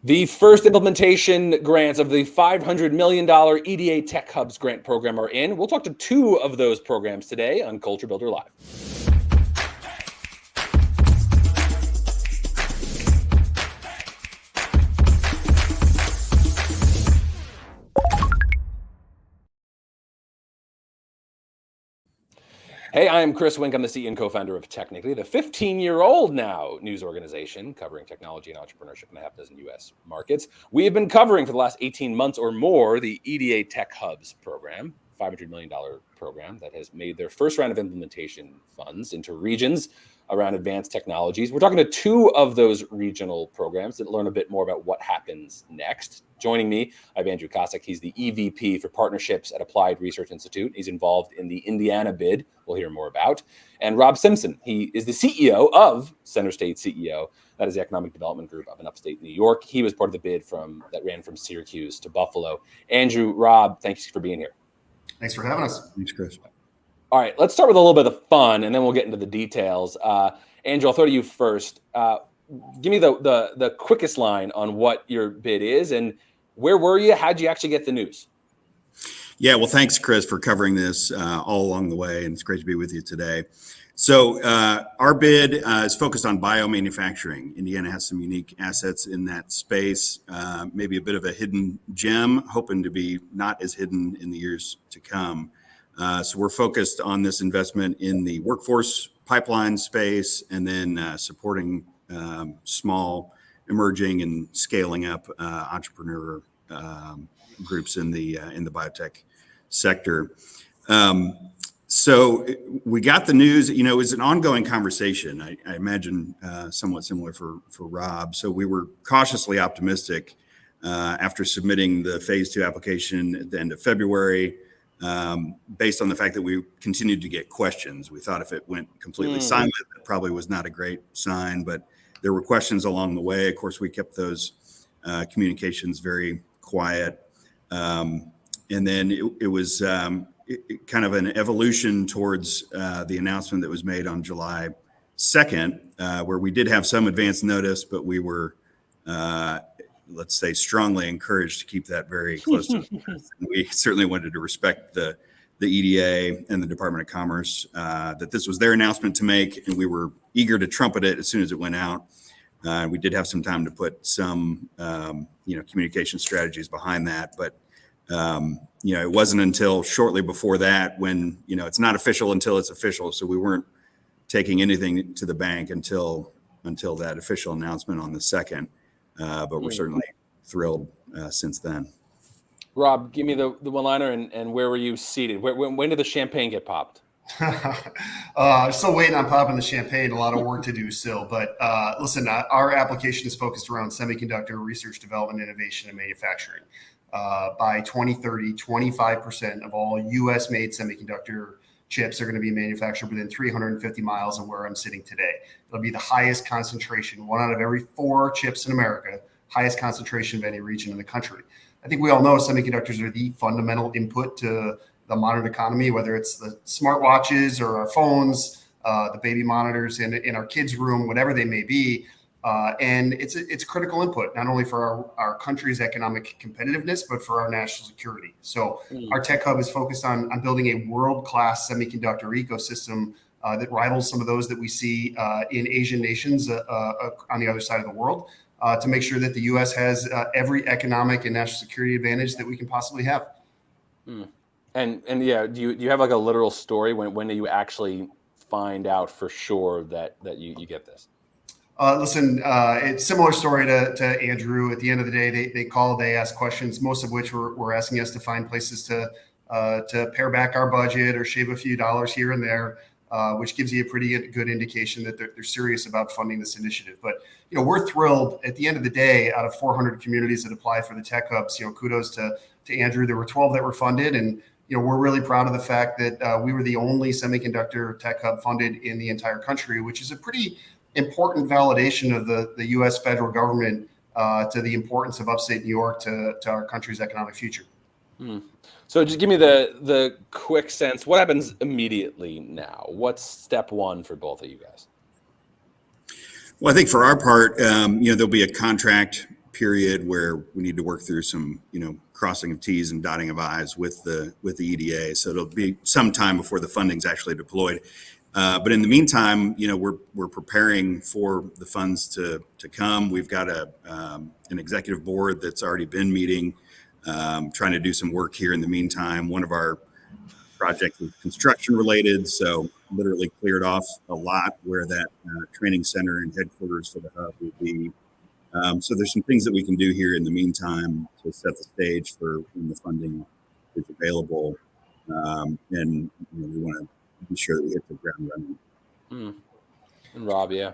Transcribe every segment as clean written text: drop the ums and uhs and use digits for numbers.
The first implementation grants of the $500 million EDA Tech Hubs grant program are in. We'll talk to two of those programs today on Culture Builder Live. Hey, I am Chris Wink. I'm the CEO and co-founder of Technically, the 15-year-old now news organization covering technology and entrepreneurship in a half dozen U.S. markets. We have been covering for the last 18 months or more the EDA Tech Hubs program, $500 million program that has made their first round of implementation funds into regions around advanced technologies. We're talking to two of those regional programs to learn a bit more about what happens next. Joining me, I have Andrew Kossack. He's the EVP for Partnerships at Applied Research Institute. He's involved in the Indiana bid, we'll hear more about. And Rob Simpson, he is the CEO of Centerstate CEO. That is the economic development group up in Upstate New York. He was part of the bid that ran from Syracuse to Buffalo. Andrew, Rob, thanks for being here. Thanks for having us. Thanks, Chris. All right, let's start with a little bit of fun, and then we'll get into the details. Andrew, I'll throw to you first. Give me the quickest line on what your bid is, and where were you? How'd you actually get the news? Yeah, well, thanks, Chris, for covering this all along the way, and it's great to be with you today. So our bid is focused on biomanufacturing. Indiana has some unique assets in that space, maybe a bit of a hidden gem, hoping to be not as hidden in the years to come. So we're focused on this investment in the workforce pipeline space, and then supporting small, emerging, and scaling up entrepreneur groups in the biotech sector. So we got the news. You know, it was an ongoing conversation. I imagine somewhat similar for Rob. So we were cautiously optimistic after submitting the phase 2 application at the end of February. Based on the fact that we continued to get questions. We thought if it went completely silent, it probably was not a great sign, but there were questions along the way. Of course, we kept those communications very quiet. And then it was kind of an evolution towards the announcement that was made on July 2nd, where we did have some advance notice, but we were let's say, strongly encouraged to keep that very close to the chest. We certainly wanted to respect the EDA and the Department of Commerce, that this was their announcement to make, and we were eager to trumpet it as soon as it went out. We did have some time to put some, communication strategies behind that, but it wasn't until shortly before that when, it's not official until it's official. So we weren't taking anything to the bank until that official announcement on the 2nd. But we're certainly thrilled since then. Rob, give me the one-liner, and where were you seated? When did the champagne get popped? Still waiting on popping the champagne. A lot of work to do still. But listen, our application is focused around semiconductor research, development, innovation, and manufacturing. By 2030, 25% of all U.S.-made semiconductor chips are going to be manufactured within 350 miles of where I'm sitting today. It'll be the highest concentration, 1 out of every 4 chips in America, highest concentration of any region in the country. I think we all know semiconductors are the fundamental input to the modern economy, whether it's the smartwatches or our phones, the baby monitors in our kids' room, whatever they may be. And it's a critical input, not only for our country's economic competitiveness, but for our national security. So our Tech Hub is focused on building a world-class semiconductor ecosystem that rivals some of those that we see in Asian nations on the other side of the world, to make sure that the U.S. has every economic and national security advantage that we can possibly have. And yeah, do you have like a literal story? When do you actually find out for sure that you get this? Listen, it's a similar story to Andrew. At the end of the day, they call, they ask questions, most of which were asking us to find places to pare back our budget or shave a few dollars here and there, which gives you a pretty good indication that they're serious about funding this initiative. But, we're thrilled. At the end of the day, out of 400 communities that apply for the Tech Hubs, kudos to Andrew. There were 12 that were funded, and we're really proud of the fact that we were the only semiconductor Tech Hub funded in the entire country, which is a pretty important validation of the U.S. federal government to the importance of Upstate New York to our country's economic future. So just give me the quick sense. What happens immediately now? What's step one for both of you guys? Well, I think for our part, there'll be a contract period where we need to work through some, crossing of T's and dotting of I's with the EDA. So it'll be some time before the funding's actually deployed. But in the meantime, we're preparing for the funds to come. We've got an executive board that's already been meeting, trying to do some work here in the meantime. One of our projects is construction related, so literally cleared off a lot where that training center and headquarters for the hub will be. So there's some things that we can do here in the meantime to set the stage for when the funding is available. And we want to be sure that we hit the ground running. And Rob, yeah.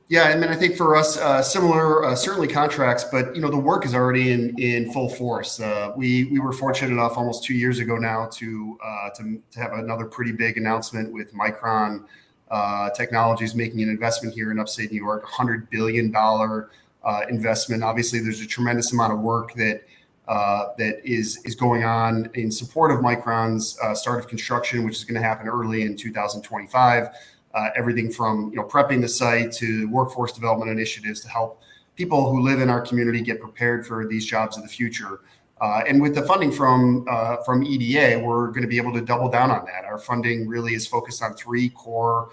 Yeah, I mean, I think for us, similar, certainly contracts, but the work is already in full force. We were fortunate enough almost 2 years ago now to have another pretty big announcement with Micron Technologies making an investment here in Upstate New York, $100 billion investment. Obviously, there's a tremendous amount of work that is going on in support of Micron's start of construction, which is going to happen early in 2025. Everything from prepping the site to workforce development initiatives to help people who live in our community get prepared for these jobs of the future. And with the funding from EDA, we're going to be able to double down on that. Our funding really is focused on 3 core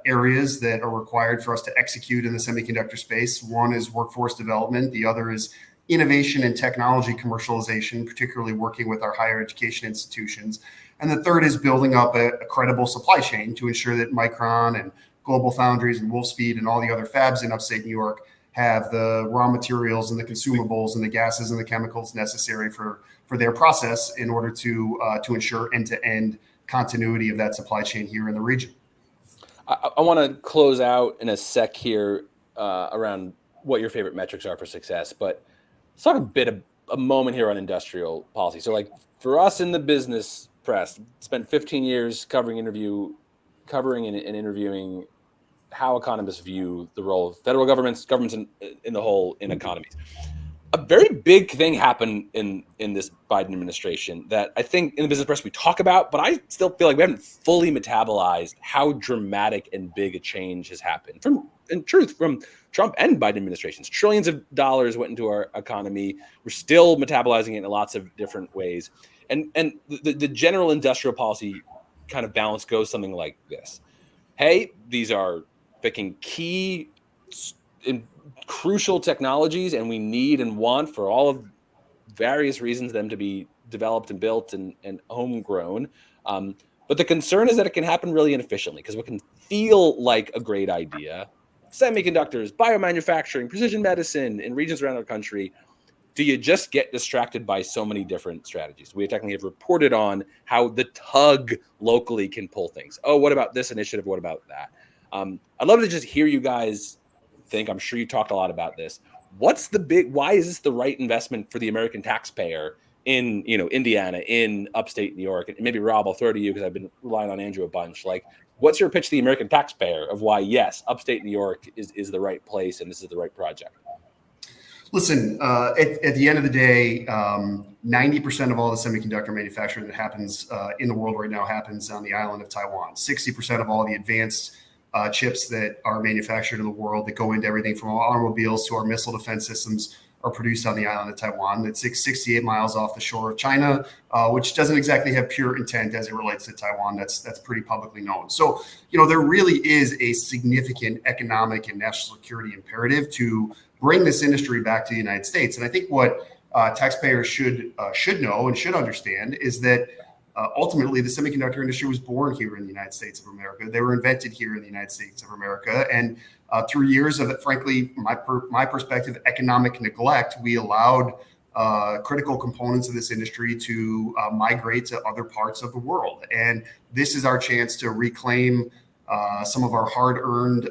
areas that are required for us to execute in the semiconductor space. One is workforce development. The other is innovation and technology commercialization, particularly working with our higher education institutions. And the third is building up a credible supply chain to ensure that Micron and Global Foundries and Wolfspeed and all the other fabs in Upstate New York have the raw materials and the consumables and the gases and the chemicals necessary for their process in order to ensure end-to-end continuity of that supply chain here in the region. I want to close out in a sec here around what your favorite metrics are for success, but let's talk a moment here on industrial policy. So like for us in the business press, spent 15 years covering and interviewing how economists view the role of federal governments in the whole in economies. A very big thing happened in this Biden administration that I think in the business press we talk about, but I still feel like we haven't fully metabolized how dramatic and big a change has happened from Trump and Biden administrations. Trillions of dollars went into our economy. We're still metabolizing it in lots of different ways. And the general industrial policy kind of balance goes something like this. Hey, these are picking key and crucial technologies, and we need and want for all of various reasons them to be developed and built and homegrown. But the concern is that it can happen really inefficiently because what can feel like a great idea, semiconductors, biomanufacturing, precision medicine in regions around our country, do you just get distracted by so many different strategies? We technically have reported on how the tug locally can pull things. Oh, what about this initiative? What about that? I'd love to just hear you guys think. I'm sure you talked a lot about this. Why is this the right investment for the American taxpayer in, Indiana, in upstate New York? And maybe Rob, I'll throw to you because I've been relying on Andrew a bunch. Like, what's your pitch to the American taxpayer of why, yes, upstate New York is the right place and this is the right project? Listen, at the end of the day, 90% of all the semiconductor manufacturing that happens in the world right now happens on the island of Taiwan. 60% of all the advanced chips that are manufactured in the world that go into everything from automobiles to our missile defense systems are produced on the island of Taiwan. That's 68 miles off the shore of China, which doesn't exactly have pure intent as it relates to Taiwan. That's pretty publicly known. So, there really is a significant economic and national security imperative to bring this industry back to the United States. And I think what taxpayers should know and should understand is that ultimately, the semiconductor industry was born here in the United States of America. They were invented here in the United States of America. And through years of, frankly, my perspective, economic neglect, we allowed critical components of this industry to migrate to other parts of the world. And this is our chance to reclaim some of our hard-earned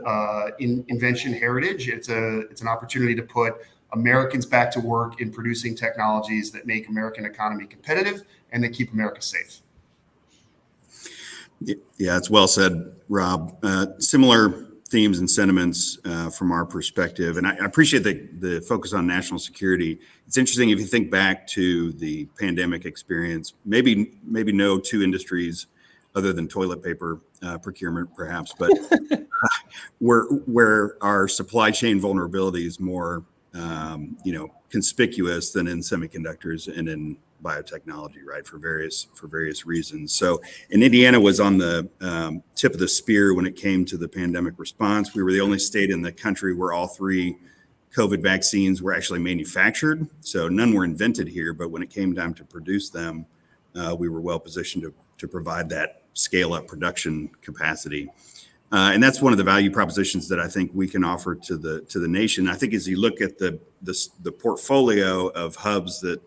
invention heritage. It's an opportunity to put Americans back to work in producing technologies that make American economy competitive and that keep America safe. Yeah, it's well said, Rob. Similar themes and sentiments from our perspective. And I appreciate the focus on national security. It's interesting if you think back to the pandemic experience, maybe no two industries other than toilet paper procurement, perhaps, but where our supply chain vulnerability is more conspicuous than in semiconductors and in biotechnology, right? For various reasons. So, and Indiana was on the tip of the spear when it came to the pandemic response. We were the only state in the country where all 3 COVID vaccines were actually manufactured. So none were invented here, but when it came time to produce them, we were well positioned to provide that scale up production capacity. And that's one of the value propositions that I think we can offer to the nation. I think as you look at the portfolio of hubs that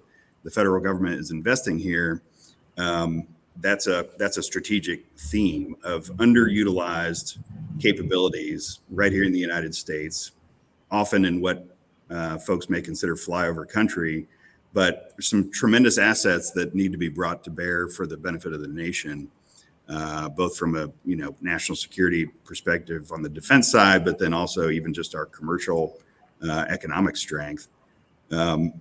the federal government is investing here, that's a strategic theme of underutilized capabilities right here in the United States, often in what folks may consider flyover country, but there's some tremendous assets that need to be brought to bear for the benefit of the nation. Both from a national security perspective on the defense side, but then also even just our commercial economic strength.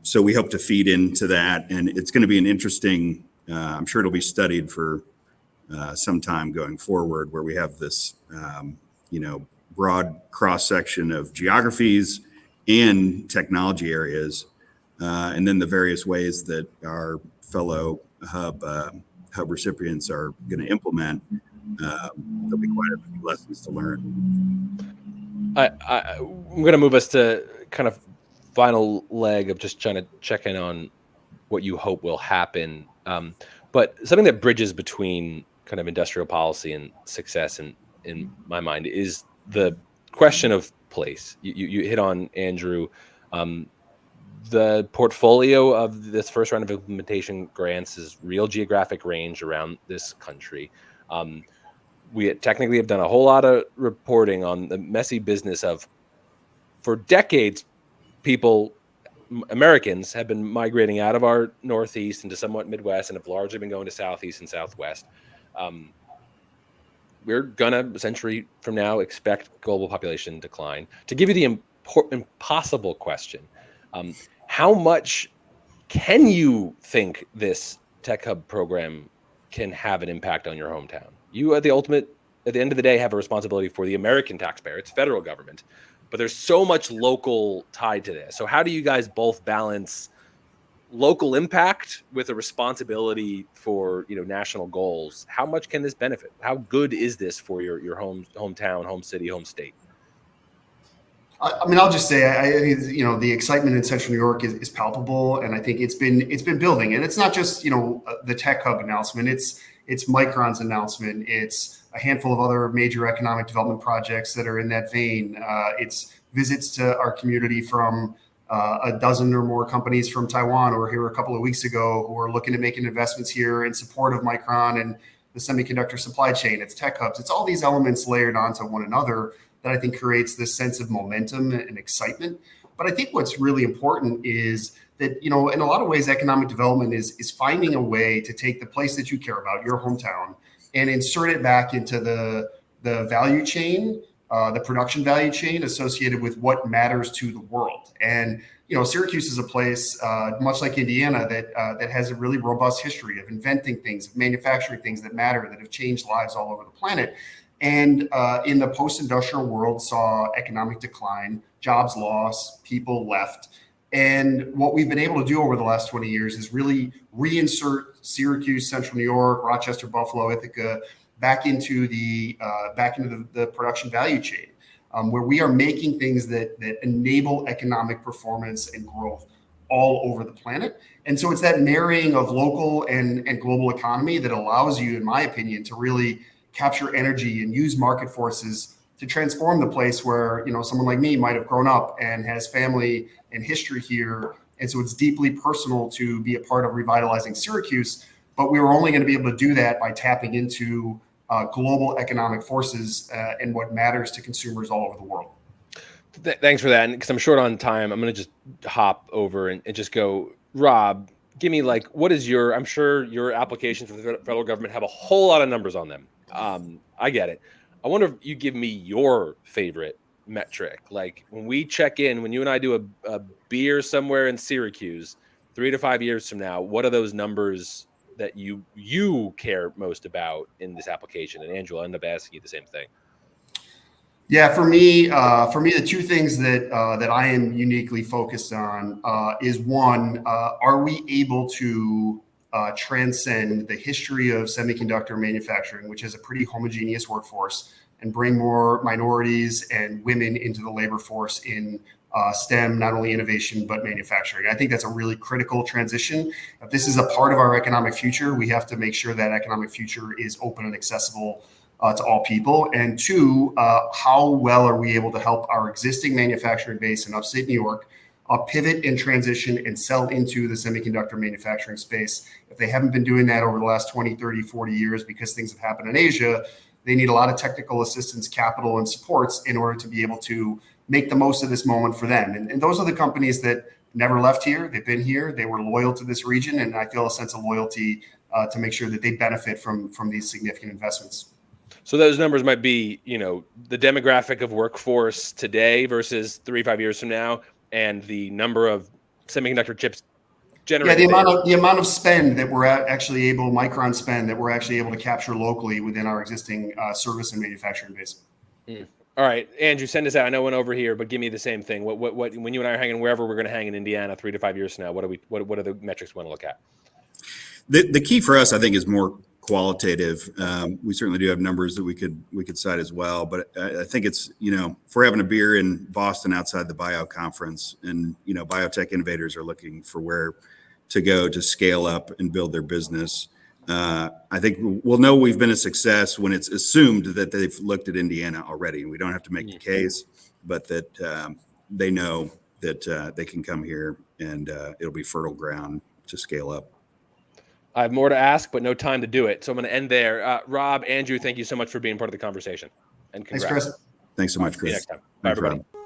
So we hope to feed into that, and it's going to be an interesting. I'm sure it'll be studied for some time going forward, where we have this broad cross section of geographies and technology areas, and then the various ways that our fellow hub recipients are going to implement. There'll be quite a few lessons to learn. I'm going to move us to kind of final leg of just trying to check in on what you hope will happen. But something that bridges between kind of industrial policy and success in my mind is the question of place. You hit on, Andrew, the portfolio of this first round of implementation grants is real geographic range around this country. We technically have done a whole lot of reporting on the messy business of, for decades, Americans have been migrating out of our Northeast into somewhat Midwest and have largely been going to Southeast and Southwest. We're gonna, a century from now, expect global population decline. To give you the impossible question, how much can you think this Tech Hub program can have an impact on your hometown? You, at the end of the day, have a responsibility for the American taxpayer. It's federal government, but there's so much local tied to this. So how do you guys both balance local impact with a responsibility for national goals? How much can this benefit? How good is this for your hometown, home city, home state? I mean, I'll just say, I the excitement in Central New York is palpable, and I think it's been building. And it's not just the Tech Hub announcement; it's Micron's announcement. It's a handful of other major economic development projects that are in that vein. It's visits to our community from a dozen or more companies from Taiwan who were here a couple of weeks ago, who are looking at making investments here in support of Micron and the semiconductor supply chain. It's Tech Hubs. It's all these elements layered onto one another that I think creates this sense of momentum and excitement. But I think what's really important is that, in a lot of ways, economic development is finding a way to take the place that you care about, your hometown, and insert it back into the value chain, the production value chain associated with what matters to the world. And, Syracuse is a place, much like Indiana, that has a really robust history of inventing things, of manufacturing things that matter, that have changed lives all over the planet. And in the post-industrial world, saw economic decline, jobs lost, people left. And what we've been able to do over the last 20 years is really reinsert Syracuse, Central New York, Rochester, Buffalo, Ithaca back into the production value chain, where we are making things that enable economic performance and growth all over the planet. And so it's that marrying of local and global economy that allows you, in my opinion, to really capture energy and use market forces to transform the place where, someone like me might have grown up and has family and history here. And so it's deeply personal to be a part of revitalizing Syracuse, but we were only going to be able to do that by tapping into global economic forces and what matters to consumers all over the world. Thanks for that. And because I'm short on time, I'm going to just hop over and just go, Rob, give me what is I'm sure your applications for the federal government have a whole lot of numbers on them. I get it. I wonder if you give me your favorite metric. Like when we check in, when you and I do a beer somewhere in Syracuse, 3 to 5 years from now, what are those numbers that you care most about in this application? And Andrew, I'll end up asking you the same thing. Yeah, for me, the two things that that I am uniquely focused on is one: are we able to transcend the history of semiconductor manufacturing, which is a pretty homogeneous workforce, and bring more minorities and women into the labor force in STEM, not only innovation but manufacturing? I think that's a really critical transition. If this is a part of our economic future, we have to make sure that economic future is open and accessible to all people. And two, how well are we able to help our existing manufacturing base in upstate New York pivot and transition and sell into the semiconductor manufacturing space? If they haven't been doing that over the last 20, 30, 40 years because things have happened in Asia, they need a lot of technical assistance, capital, and supports in order to be able to make the most of this moment for them. And those are the companies that never left here. They've been here. They were loyal to this region. And I feel a sense of loyalty to make sure that they benefit from these significant investments. So those numbers might be, the demographic of workforce today versus 3-5 years from now, and the number of semiconductor chips generated. Yeah, the amount of spend that we're actually able, Micron spend that we're actually able to capture locally within our existing service and manufacturing base. All right, Andrew, send us out. I know I went over here, but give me the same thing. What when you and I are hanging wherever we're going to hang in Indiana 3 to 5 years from now, what are the metrics we want to look at? The key for us, I think, is more qualitative. We certainly do have numbers that we could cite as well, but I think it's, if we're having a beer in Boston outside the bio conference, and biotech innovators are looking for where to go to scale up and build their business, I think we'll know we've been a success when it's assumed that they've looked at Indiana already. We don't have to make the case, but that they know that they can come here and it'll be fertile ground to scale up. I have more to ask, but no time to do it. So I'm going to end there. Rob, Andrew, thank you so much for being part of the conversation. And congrats. Thanks, Chris. Thanks so much, Chris. See you next time. Bye, everybody. Rob.